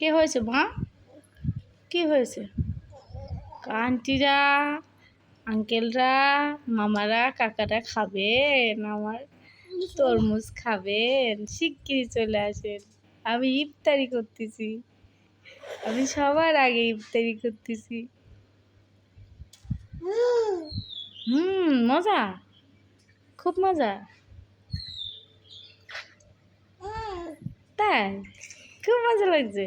কি হয়েছে মা? কি হয়েছে? আন্টিরা, আঙ্কেলরা, মামারা, কাকারা খাবেন? আমার তরমুজ খাবেন? শিগগিরই চলে আসেন। আমি ইফতারি করতেছি। আমি সবার আগে ইফতারি করতেছি। মজা, খুব মজা। তাই খুব মজা লাগছে।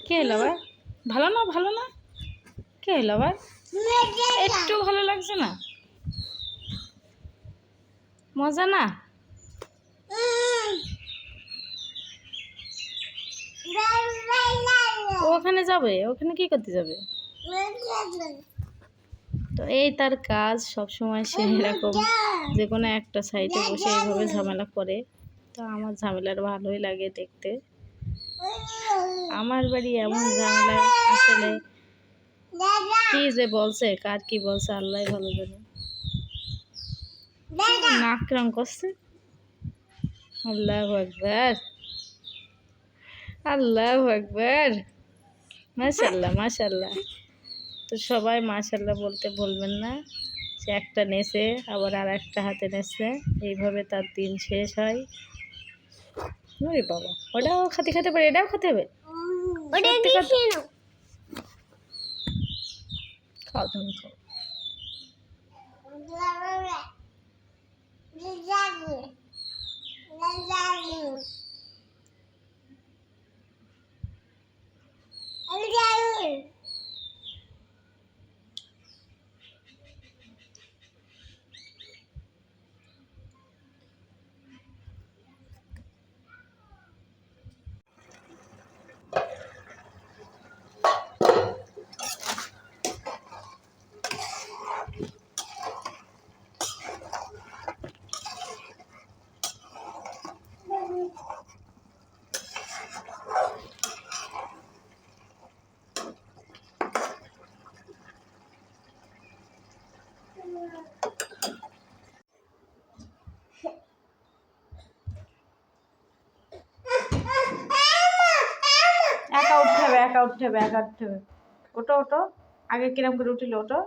কে হলো আবার? ভালো না, ভালো না? কে হলো আবার? একটু ভালো লাগছে না? মজা না? ওখানে যাবে? ওখানে কি করতে যাবে? তো এই তার কাজ, সব সময় সে এরকম যে কোনো একটা সাইডে বসে এইভাবে ঝামেলা করে। তো আমার ঝামেলার ভালোই লাগে দেখতে। আমার বাড়ি এমন ঝামেলা, আসলে কি যে বলছে, কার কি বলছে আল্লাহ ভালো জানে। নাক রং করছে। আল্লাহু আকবার, আল্লাহু আকবার, মাশাআল্লাহ মাশাআল্লাহ। তো সবাই মাশাআল্লাহ বলতে বলবেন না। সে একটা নেছে, আবার আর একটা হাতে নেছে, এইভাবে তার দিন শেষ হয়। ওরে বাবা, ওটাও খেতে খেতে পারে, এটাও খেতে হবে। খাও তুমি, খাও। একা উঠতে হবে, একা উঠতে হবে, একা উঠতে হবে। ওটো ওটো, আগে কিরম করে উঠিল ওটো।